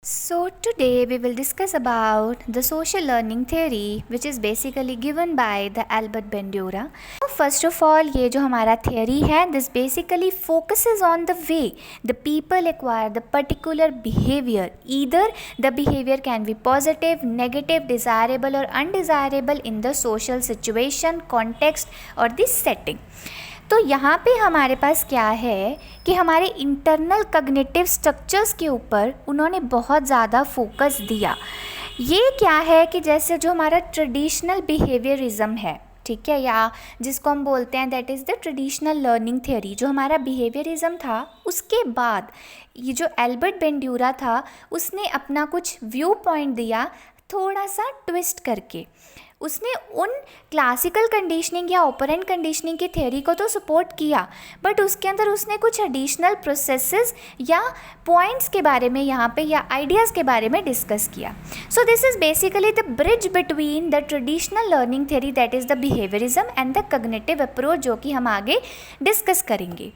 So today we will discuss about the social learning theory which is basically given by the Albert Bandura. First of all, ये जो हमारा theory है, this basically focuses on the way the people acquire the particular behavior. Either the behavior can be positive, negative, desirable or undesirable in the social situation, context or the setting. तो यहाँ पे हमारे पास क्या है कि हमारे internal cognitive structures के ऊपर उन्होंने बहुत ज़्यादा फोकस दिया। ये क्या है कि जैसे जो हमारा ट्रेडिशनल बिहेवियरिज्म है, ठीक है, या जिसको हम बोलते हैं that is the traditional learning theory, जो हमारा बिहेवियरिज्म था, उसके बाद ये जो एल्बर्ट बेंड्यूरा था उसने अपना कुछ व्यू पॉइंट दिया, थोड़ा सा ट्विस्ट करके। उसने उन क्लासिकल कंडीशनिंग या ऑपरेंट कंडीशनिंग की थ्योरी को तो सपोर्ट किया, बट उसके अंदर उसने कुछ एडिशनल प्रोसेसेस या पॉइंट्स के बारे में यहाँ पे या आइडियाज़ के बारे में डिस्कस किया। So this is basically the bridge between the traditional learning theory that is the behaviourism and the cognitive approach, जो कि हम आगे डिस्कस करेंगे।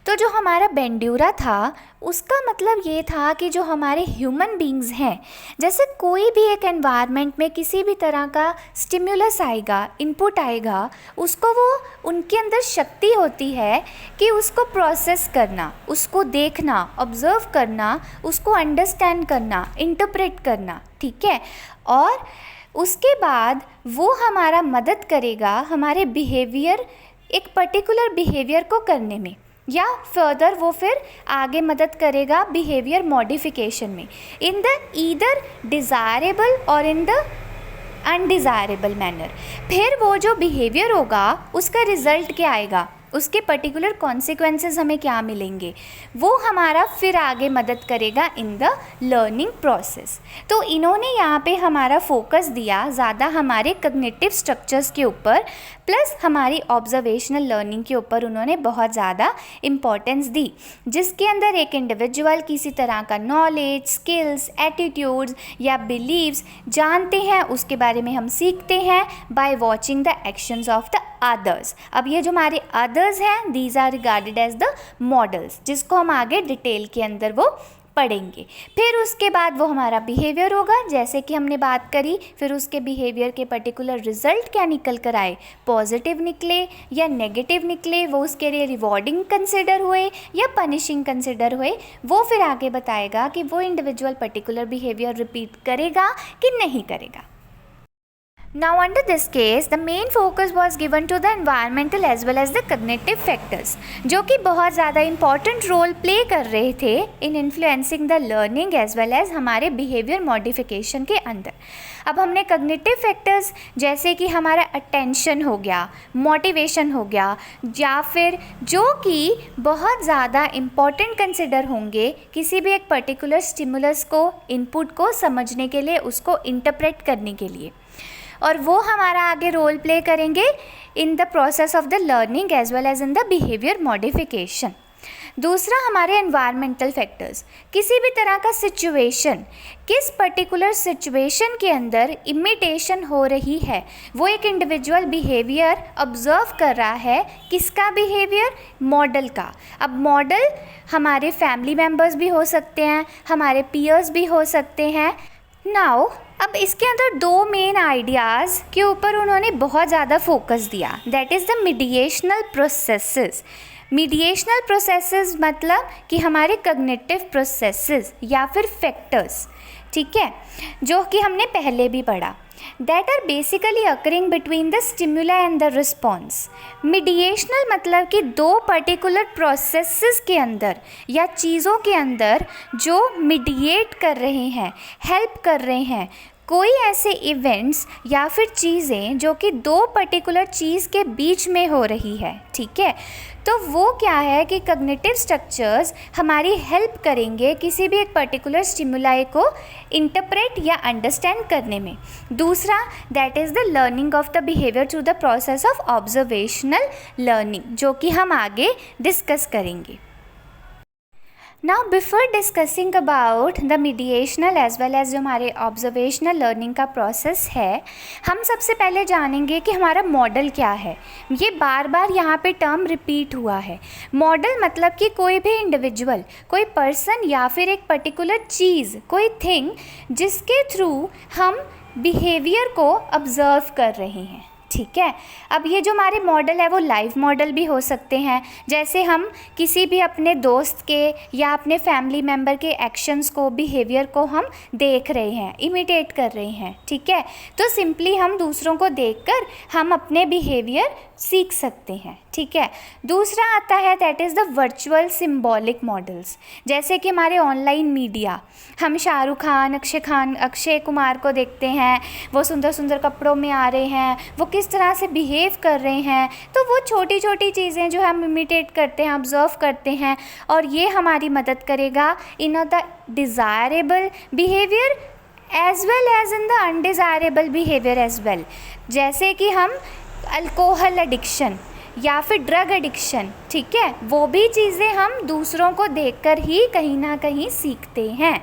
तो जो हमारा बेंड्यूरा था उसका मतलब ये था कि जो हमारे ह्यूमन बींग्स हैं, जैसे कोई भी एक एनवायरनमेंट में किसी भी तरह का स्टिम्युलस आएगा, इनपुट आएगा, उसको वो उनके अंदर शक्ति होती है कि उसको प्रोसेस करना, उसको देखना, ऑब्जर्व करना, उसको अंडरस्टैंड करना, इंटरप्रेट करना, ठीक है। और उसके बाद वो हमारा मदद करेगा हमारे बिहेवियर, एक पर्टिकुलर बिहेवियर को करने में, या फर्दर वो फिर आगे मदद करेगा बिहेवियर मॉडिफिकेशन में, इन द ईदर डिज़ायरेबल और इन द अनडिज़ायरेबल मैनर। फिर वो जो बिहेवियर होगा उसका रिज़ल्ट क्या आएगा, उसके पर्टिकुलर कॉन्सिक्वेंसेस हमें क्या मिलेंगे, वो हमारा फिर आगे मदद करेगा इन द लर्निंग प्रोसेस। तो इन्होंने यहाँ पे हमारा फोकस दिया ज़्यादा हमारे कॉग्निटिव स्ट्रक्चर्स के ऊपर, प्लस हमारी ऑब्जर्वेशनल लर्निंग के ऊपर उन्होंने बहुत ज़्यादा इम्पॉर्टेंस दी, जिसके अंदर एक इंडिविजुअल किसी तरह का नॉलेज, स्किल्स, एटीट्यूड्स या बिलीव्स जानते हैं, उसके बारे में हम सीखते हैं by watching the actions of the others. अब ये जो हमारे अदर्स हैं, these are regarded as the models, जिसको हम आगे डिटेल के अंदर वो पढ़ेंगे। फिर उसके बाद वो हमारा बिहेवियर होगा, जैसे कि हमने बात करी, फिर उसके बिहेवियर के पर्टिकुलर रिजल्ट क्या निकल कर आए, पॉजिटिव निकले या नेगेटिव निकले, वो उसके लिए रिवॉर्डिंग कंसिडर हुए या पनिशिंग कंसिडर हुए, वो फिर आगे बताएगा कि वो इंडिविजुअल पर्टिकुलर बिहेवियर रिपीट करेगा कि नहीं करेगा। Now under this case, the main focus was given to the environmental as well as the cognitive factors, जो कि बहुत ज़्यादा important role play कर रहे थे in influencing the learning as well as हमारे behavior modification के अंदर। अब हमने cognitive factors जैसे कि हमारा attention हो गया, motivation हो गया, या फिर जो कि बहुत ज़्यादा important consider होंगे किसी भी एक particular stimulus को, input को समझने के लिए, उसको interpret करने के लिए, और वो हमारा आगे रोल प्ले करेंगे in the process of the learning as well as in the behaviour modification. दूसरा हमारे एनवायरमेंटल फैक्टर्स, किसी भी तरह का सिचुएशन, किस पर्टिकुलर सिचुएशन के अंदर इमिटेशन हो रही है, वो एक इंडिविजुअल बिहेवियर ऑब्जर्व कर रहा है, किसका बिहेवियर, मॉडल का। अब मॉडल हमारे फैमिली मेम्बर्स भी हो सकते हैं, हमारे पीयर्स भी हो सकते हैं। नाउ अब इसके अंदर दो मेन आइडियाज़ के ऊपर उन्होंने बहुत ज़्यादा फोकस दिया, that is the mediational processes. Mediational processes मतलब कि हमारे कॉग्निटिव प्रोसेसेस या फिर फैक्टर्स, ठीक है, जो कि हमने पहले भी पढ़ा, that are basically occurring between the stimuli and the response. Mediational मतलब कि दो पर्टिकुलर प्रोसेसेस के अंदर या चीज़ों के अंदर जो मीडिएट कर रहे हैं, हेल्प कर रहे हैं, कोई ऐसे इवेंट्स या फिर चीज़ें जो कि दो पर्टिकुलर चीज़ के बीच में हो रही है, ठीक है। तो वो क्या है कि कॉग्निटिव स्ट्रक्चर्स हमारी हेल्प करेंगे किसी भी एक पर्टिकुलर स्टिमुलाई को इंटरप्रेट या अंडरस्टैंड करने में। दूसरा that is the learning of the behaviour through the process of observational learning, जो कि हम आगे डिस्कस करेंगे। Now before discussing about the mediational as well as जो हमारे ऑब्जर्वेशनल लर्निंग का प्रोसेस है, हम सबसे पहले जानेंगे कि हमारा मॉडल क्या है। ये बार बार यहाँ पे टर्म रिपीट हुआ है। मॉडल मतलब कि कोई भी इंडिविजुअल, कोई पर्सन या फिर एक पर्टिकुलर चीज़, कोई थिंग जिसके थ्रू हम बिहेवियर को ऑब्ज़र्व कर रहे हैं। ठीक है, अब ये जो हमारे मॉडल है वो लाइव मॉडल भी हो सकते हैं, जैसे हम किसी भी अपने दोस्त के या अपने फैमिली मेम्बर के एक्शंस को, बिहेवियर को हम देख रहे हैं, इमिटेट कर रहे हैं। ठीक है, तो सिंपली हम दूसरों को देखकर हम अपने बिहेवियर सीख सकते हैं। ठीक है, दूसरा आता है that is the virtual symbolic models, जैसे कि हमारे ऑनलाइन मीडिया, हम शाहरुख खान, अक्षय कुमार को देखते हैं, वो सुंदर सुंदर कपड़ों में आ रहे हैं, वो किस तरह से बिहेव कर रहे हैं, तो वो छोटी छोटी चीज़ें जो हम इमिटेट करते हैं, ऑब्जर्व करते हैं, और ये हमारी मदद करेगा in the desirable behaviour as well as in the undesirable behaviour as well. जैसे कि हम अल्कोहल एडिक्शन या फिर ड्रग एडिक्शन, ठीक है, वो भी चीज़ें हम दूसरों को देखकर ही कहीं ना कहीं सीखते हैं।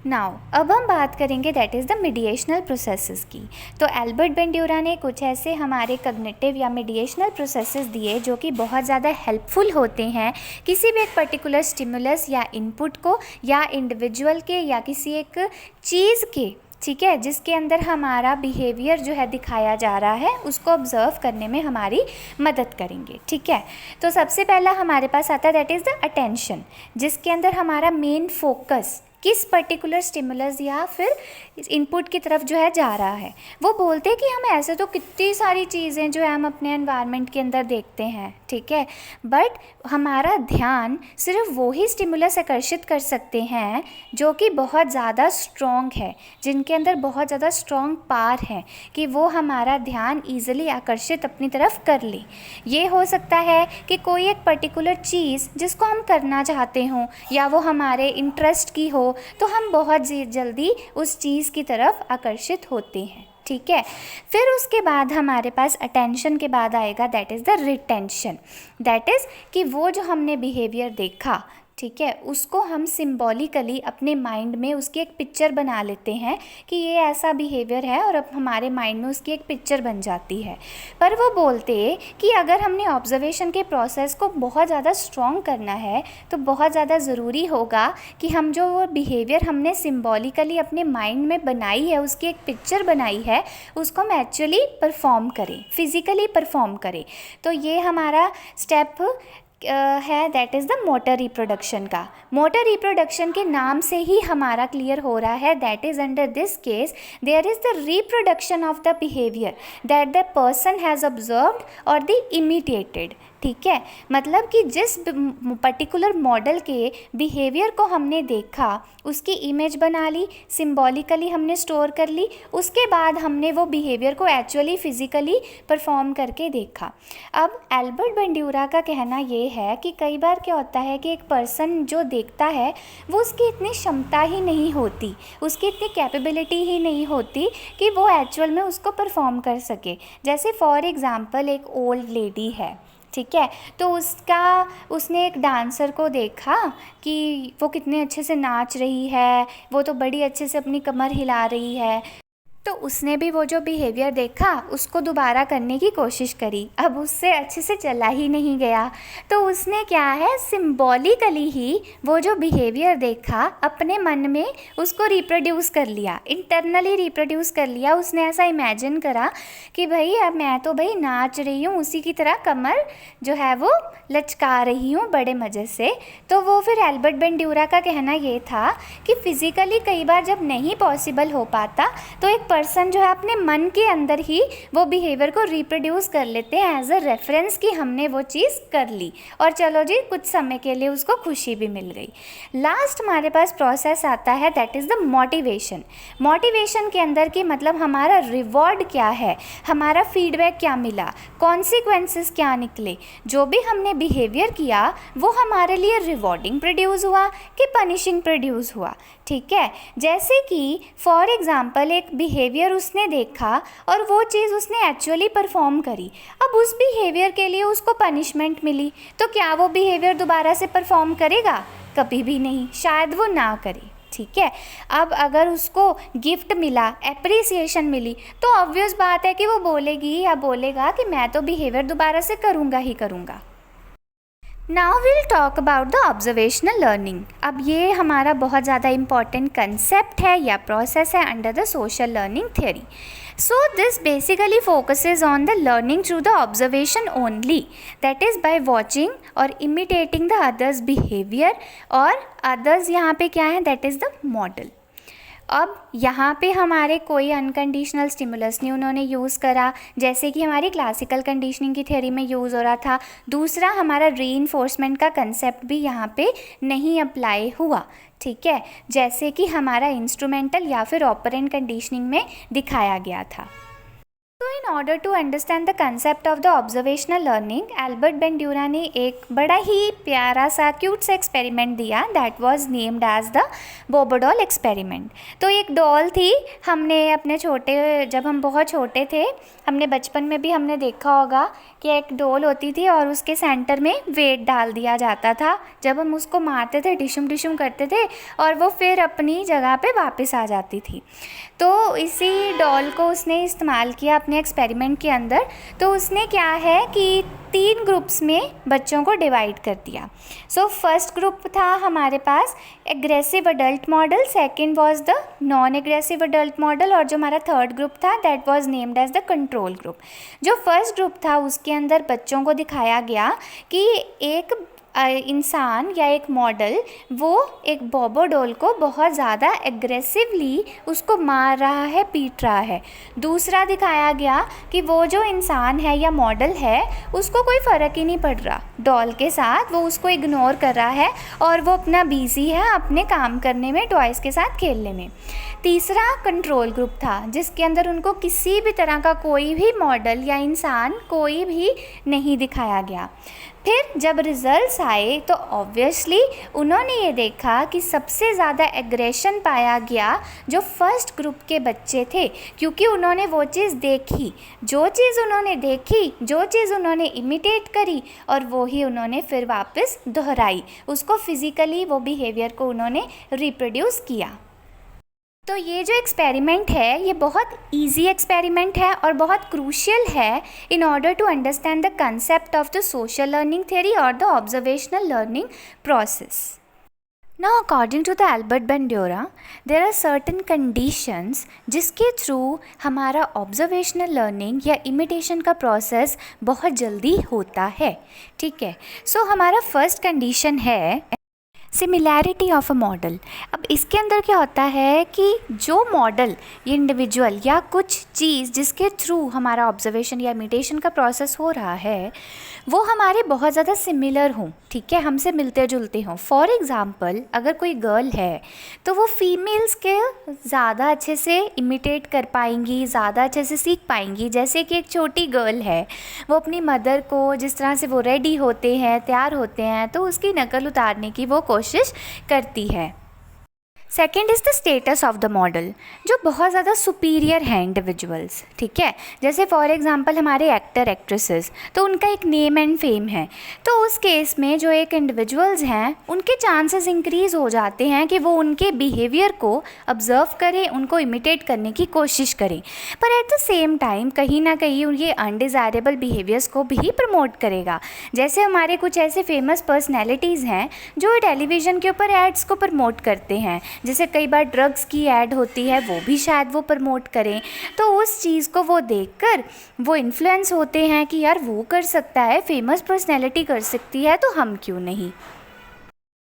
नाउ अब हम बात करेंगे that is the mediational processes की। तो एल्बर्ट बेंड्यूरा ने कुछ ऐसे हमारे कॉग्निटिव या मीडिएशनल प्रोसेसेस दिए जो कि बहुत ज़्यादा हेल्पफुल होते हैं किसी भी एक पर्टिकुलर स्टिमुलस या इनपुट को, या इंडिविजुअल के, या किसी एक चीज़ के, ठीक है, जिसके अंदर हमारा बिहेवियर जो है दिखाया जा रहा है, उसको ऑब्ज़र्व करने में हमारी मदद करेंगे। ठीक है, तो सबसे पहला हमारे पास आता है दैट इज़ द अटेंशन, जिसके अंदर हमारा मेन फोकस किस पर्टिकुलर स्टिमुलस या फिर इनपुट की तरफ जो है जा रहा है। वो बोलते हैं कि हम ऐसे तो कितनी सारी चीज़ें जो है हम अपने एनवायरनमेंट के अंदर देखते हैं, ठीक है, बट हमारा ध्यान सिर्फ वो ही स्टिमुलस आकर्षित कर सकते हैं जो कि बहुत ज़्यादा स्ट्रॉन्ग है, जिनके अंदर बहुत ज़्यादा स्ट्रॉन्ग पावर है कि वो हमारा ध्यान ईज़िली आकर्षित अपनी तरफ कर ले। ये हो सकता है कि कोई एक पर्टिकुलर चीज़ जिसको हम करना चाहते हों या वो हमारे इंटरेस्ट की हो, तो हम बहुत जल्दी उस चीज़ की तरफ आकर्षित होते हैं। ठीक है, फिर उसके बाद हमारे पास अटेंशन के बाद आएगा that is the retention, that is कि वो जो हमने बिहेवियर देखा, ठीक है, उसको हम सिंबॉलिकली अपने माइंड में उसकी एक पिक्चर बना लेते हैं कि ये ऐसा बिहेवियर है, और अब हमारे माइंड में उसकी एक पिक्चर बन जाती है। पर वो बोलते कि अगर हमने ऑब्जर्वेशन के प्रोसेस को बहुत ज़्यादा स्ट्रॉन्ग करना है तो बहुत ज़्यादा ज़रूरी होगा कि हम जो वो बिहेवियर हमने सिंबॉलिकली अपने माइंड में बनाई है, उसकी एक पिक्चर बनाई है, उसको हम एक्चुअली परफॉर्म करें, फिज़िकली परफॉर्म करें। तो ये हमारा स्टेप है that is the motor reproduction का। मोटर रिप्रोडक्शन के नाम से ही हमारा क्लियर हो रहा है that is under this case there is the reproduction of the behaviour that the person has observed और द इमिटेटेड। ठीक है, मतलब कि जिस पर्टिकुलर मॉडल के बिहेवियर को हमने देखा, उसकी इमेज बना ली, सिंबॉलिकली हमने स्टोर कर ली, उसके बाद हमने वो बिहेवियर को एक्चुअली फिज़िकली परफॉर्म करके देखा। अब एल्बर्ट बेंड्यूरा का कहना ये है कि कई बार क्या होता है कि एक पर्सन जो देखता है वो उसकी इतनी क्षमता ही नहीं होती, उसकी इतनी कैपेबिलिटी ही नहीं होती कि वो एक्चुअल में उसको परफॉर्म कर सके। जैसे फॉर एग्ज़ाम्पल एक ओल्ड लेडी है, ठीक है, तो उसने एक डांसर को देखा कि वो कितने अच्छे से नाच रही है, वो तो बड़ी अच्छे से अपनी कमर हिला रही है, तो उसने भी वो जो बिहेवियर देखा उसको दोबारा करने की कोशिश करी। अब उससे अच्छे से चला ही नहीं गया, तो उसने क्या है, सिंबॉलिकली ही वो जो बिहेवियर देखा अपने मन में उसको रिप्रोड्यूस कर लिया, इंटरनली रिप्रोड्यूस कर लिया। उसने ऐसा इमेजिन करा कि भाई अब मैं तो भाई नाच रही हूँ, उसी की तरह कमर जो है वो लचका रही हूँ बड़े मज़े से। तो वो फिर एल्बर्ट बेंड्यूरा का कहना ये था कि फ़िज़िकली कई बार जब नहीं पॉसिबल हो पाता तो एक पर्सन जो है अपने मन के अंदर ही वो बिहेवियर को रिप्रोड्यूस कर लेते हैं एज अ रेफरेंस कि हमने वो चीज़ कर ली, और चलो जी कुछ समय के लिए उसको खुशी भी मिल गई। लास्ट हमारे पास प्रोसेस आता है that is the motivation. Motivation के अंदर की मतलब हमारा रिवॉर्ड क्या है, हमारा फीडबैक क्या मिला, कॉन्सिक्वेंसेस क्या निकले, जो भी हमने बिहेवियर किया वो हमारे लिए रिवॉर्डिंग प्रोड्यूस हुआ कि पनिशिंग प्रोड्यूस हुआ। ठीक है, जैसे कि फॉर एग्ज़ाम्पल एक बिहेवियर बिहेवियर उसने देखा और वो चीज़ उसने एक्चुअली परफॉर्म करी, अब उस बिहेवियर के लिए उसको पनिशमेंट मिली, तो क्या वो बिहेवियर दोबारा से परफॉर्म करेगा? कभी भी नहीं, शायद वो ना करे। ठीक है, अब अगर उसको गिफ्ट मिला, एप्रिसिएशन मिली, तो ऑब्वियस बात है कि वो बोलेगी या बोलेगा कि मैं तो बिहेवियर दोबारा से करूँगा ही करूँगा। Now will talk about the observational learning. अब ये हमारा बहुत ज़्यादा इम्पॉर्टेंट कंसेप्ट है या प्रोसेस है under the social learning theory. So this basically focuses on the learning through the observation only, that is by watching or imitating the others behavior, और others यहाँ पे क्या है, that is the model। अब यहाँ पे हमारे कोई अनकंडीशनल स्टिमुलस नहीं उन्होंने यूज़ करा, जैसे कि हमारी क्लासिकल कंडीशनिंग की थ्योरी में यूज़ हो रहा था। दूसरा, हमारा रीइंफोर्समेंट का कंसेप्ट भी यहाँ पे नहीं अप्लाई हुआ। ठीक है, जैसे कि हमारा इंस्ट्रूमेंटल या फिर ऑपरेंट कंडीशनिंग में दिखाया गया था। तो in order to understand the concept of the observational learning, Albert Bandura ने एक बड़ा ही प्यारा सा क्यूट सा एक्सपेरिमेंट दिया, that was named as the Bobo doll experiment. तो एक डॉल थी, हमने अपने जब हम बहुत छोटे थे, हमने बचपन में भी हमने देखा होगा कि एक डॉल होती थी और उसके सेंटर में वेट डाल दिया जाता था। जब हम उसको मारते थे, डिशुम डिशुम करते थे और वो फिर अपनी जगह पे वापस आ जाती थी। तो इसी डॉल को उसने इस्तेमाल किया अपने एक्सपेरिमेंट के अंदर। तो उसने क्या है कि 3 ग्रुप्स में बच्चों को डिवाइड कर दिया। सो फर्स्ट ग्रुप था हमारे पास aggressive adult model, second was the non aggressive adult model, और जो हमारा थर्ड ग्रुप था that was named as the control group. जो फर्स्ट ग्रुप था उसके अंदर बच्चों को दिखाया गया कि एक इंसान या एक मॉडल वो एक बोबो डॉल को बहुत ज़्यादा एग्रेसिवली उसको मार रहा है, पीट रहा है। दूसरा दिखाया गया कि वो जो इंसान है या मॉडल है उसको कोई फ़र्क ही नहीं पड़ रहा डॉल के साथ, वो उसको इग्नोर कर रहा है और वो अपना बिज़ी है अपने काम करने में, टॉयज़ के साथ खेलने में। तीसरा कंट्रोल ग्रुप था जिसके अंदर उनको किसी भी तरह का कोई भी मॉडल या इंसान कोई भी नहीं दिखाया गया। फिर जब रिज़ल्ट्स आए तो ऑब्वियसली उन्होंने ये देखा कि सबसे ज़्यादा एग्रेशन पाया गया जो फर्स्ट ग्रुप के बच्चे थे, क्योंकि उन्होंने वो चीज़ देखी, जो चीज़ उन्होंने देखी, जो चीज़ उन्होंने इमिटेट करी और वो ही उन्होंने फिर वापस दोहराई, उसको फिज़िकली वो बिहेवियर को उन्होंने रिप्रोड्यूस किया। तो ये जो एक्सपेरिमेंट है ये बहुत इजी एक्सपेरिमेंट है और बहुत क्रूशियल है in order to understand the concept of the social learning theory और the observational learning process. Now according to the Albert Bandura, there are certain conditions जिसके थ्रू हमारा ऑब्जर्वेशनल लर्निंग या imitation का process बहुत जल्दी होता है। ठीक है, सो हमारा फर्स्ट कंडीशन है सिमिलैरिटी ऑफ अ मॉडल। अब इसके अंदर क्या होता है कि जो मॉडल, इंडिविजुअल या कुछ चीज़ जिसके थ्रू हमारा ऑब्जर्वेशन या इमिटेशन का प्रोसेस हो रहा है वो हमारे बहुत ज़्यादा सिमिलर हों, ठीक है, हमसे मिलते जुलते हों। फॉर एग्ज़ाम्पल अगर कोई गर्ल है तो वो फीमेल्स के ज़्यादा अच्छे से इमिटेट कर पाएंगी, ज़्यादा अच्छे से सीख पाएंगी। जैसे कि एक छोटी गर्ल है, वो अपनी मदर को जिस तरह से वो रेडी होते हैं, तैयार होते हैं, तो उसकी नकल उतारने की वो कोशिश करती है। Second is the status of the model, जो बहुत ज़्यादा सुपीरियर हैं इंडिविजुअल्स, ठीक है। जैसे फॉर एग्जांपल हमारे एक्टर एक्ट्रेसेस, तो उनका एक नेम एंड फेम है, तो उस केस में जो एक इंडिविजुअल्स हैं उनके चांसेस इंक्रीज़ हो जाते हैं कि वो उनके बिहेवियर को ऑब्ज़र्व करें, उनको इमिटेट करने की कोशिश करें, पर एट द सेम टाइम कहीं ना कहीं ये अनडिज़ायरेबल बिहेवियर्स को भी प्रमोट करेगा। जैसे हमारे कुछ ऐसे फेमस पर्सनैलिटीज़ हैं जो टेलीविज़न के ऊपर एड्स को प्रमोट करते हैं, जैसे कई बार ड्रग्स की ऐड होती है वो भी शायद वो प्रमोट करें, तो उस चीज़ को वो देखकर वो इन्फ्लुएंस होते हैं कि यार वो कर सकता है, फेमस पर्सनैलिटी कर सकती है, तो हम क्यों नहीं।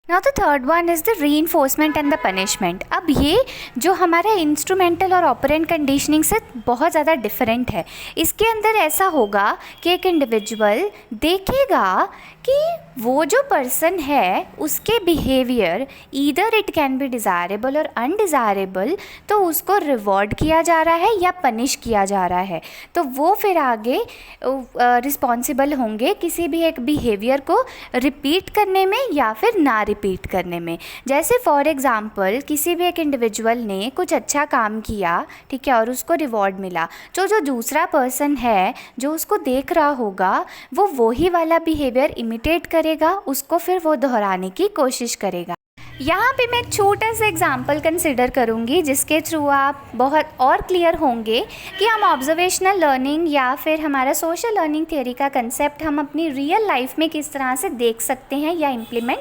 Now the third one is the reinforcement and the punishment. अब ये जो हमारा इंस्ट्रूमेंटल और ऑपरेंट कंडीशनिंग से बहुत ज़्यादा डिफरेंट है। इसके अंदर ऐसा होगा कि एक इंडिविजुअल देखेगा कि वो जो पर्सन है उसके behaviour either it can be desirable और अनडिज़ायरेबल, तो उसको रिवॉर्ड किया जा रहा है या पनिश किया जा रहा है, तो वो फिर आगे रिस्पॉन्सिबल होंगे किसी भी एक बिहेवियर को रिपीट करने में या फिर ना रिपीट करने में। जैसे फॉर एग्ज़ाम्पल किसी भी एक इंडिविजुअल ने कुछ अच्छा काम किया, ठीक है, और उसको रिवॉर्ड मिला, तो जो दूसरा पर्सन है जो उसको देख रहा होगा वो वही वाला बिहेवियर इमिटेट करेगा, उसको फिर वो दोहराने की कोशिश करेगा। यहाँ पे मैं एक छोटा सा एग्जाम्पल कंसिडर करूँगी जिसके थ्रू आप बहुत और क्लियर होंगे कि हम ऑब्जर्वेशनल लर्निंग या फिर हमारा सोशल लर्निंग थ्योरी का कंसेप्ट हम अपनी रियल लाइफ में किस तरह से देख सकते हैं या इम्प्लीमेंट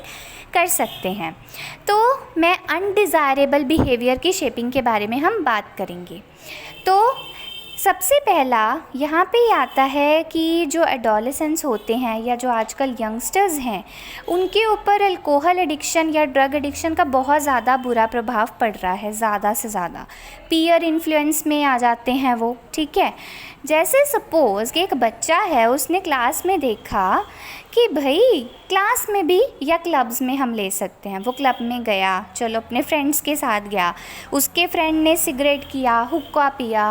कर सकते हैं। तो मैं अनडिज़ायरेबल बिहेवियर की शेपिंग के बारे में हम बात करेंगे। तो सबसे पहला यहाँ पे आता है कि जो एडोलेसेंस होते हैं या जो आजकल यंगस्टर्स हैं उनके ऊपर अल्कोहल एडिक्शन या ड्रग एडिक्शन का बहुत ज़्यादा बुरा प्रभाव पड़ रहा है, ज़्यादा से ज़्यादा पीयर इन्फ्लुएंस में आ जाते हैं वो, ठीक है। जैसे सपोज़ कि एक बच्चा है, उसने क्लास में देखा कि भाई क्लास में भी या क्लब्स में हम ले सकते हैं, वो क्लब में गया, चलो अपने फ्रेंड्स के साथ गया, उसके फ्रेंड ने सिगरेट किया, हुक्का पिया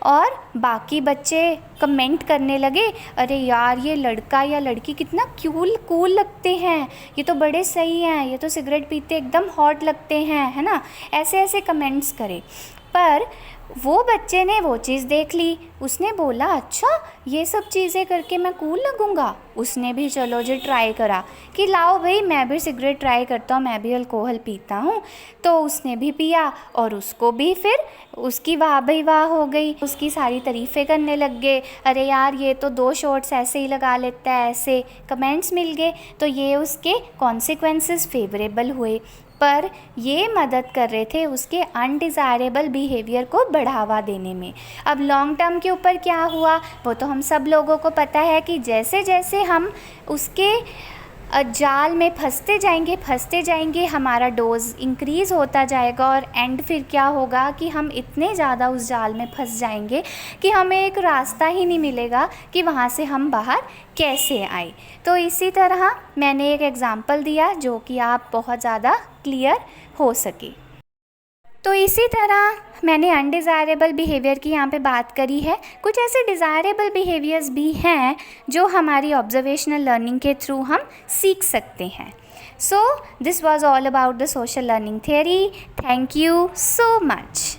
और बाकी बच्चे कमेंट करने लगे, अरे यार ये लड़का या लड़की कितना कूल लगते हैं, ये तो बड़े सही हैं, ये तो सिगरेट पीते एकदम हॉट लगते हैं, है ना, ऐसे ऐसे कमेंट्स करे। पर वो बच्चे ने वो चीज़ देख ली, उसने बोला अच्छा ये सब चीज़ें करके मैं कूल लगूँगा। उसने भी चलो जी ट्राई करा कि लाओ भाई मैं भी सिगरेट ट्राई करता हूँ, मैं भी अल्कोहल पीता हूँ। तो उसने भी पिया और उसको भी फिर उसकी वाह भाई वाह हो गई, उसकी सारी तारीफ़ें करने लग गए, अरे यार ये तो 2 शॉट्स ऐसे ही लगा लेता है, ऐसे कमेंट्स मिल गए। तो ये उसके कॉन्सिक्वेंसेस फेवरेबल हुए, पर ये मदद कर रहे थे उसके अनडिज़ायरेबल बिहेवियर को बढ़ावा देने में। अब लॉन्ग टर्म के ऊपर क्या हुआ वो तो हम सब लोगों को पता है कि जैसे जैसे हम उसके जाल में फंसते जाएंगे हमारा डोज इंक्रीज़ होता जाएगा और एंड फिर क्या होगा कि हम इतने ज़्यादा उस जाल में फंस जाएंगे कि हमें एक रास्ता ही नहीं मिलेगा कि वहाँ से हम बाहर कैसे आए। तो इसी तरह मैंने एक एग्ज़ाम्पल दिया जो कि आप बहुत ज़्यादा क्लियर हो सके। तो इसी तरह मैंने अनडिज़ायरेबल बिहेवियर की यहाँ पे बात करी है। कुछ ऐसे डिज़ायरेबल बिहेवियर्स भी हैं जो हमारी ऑब्जर्वेशनल लर्निंग के थ्रू हम सीख सकते हैं। So this was all about the social learning theory. Thank you so much.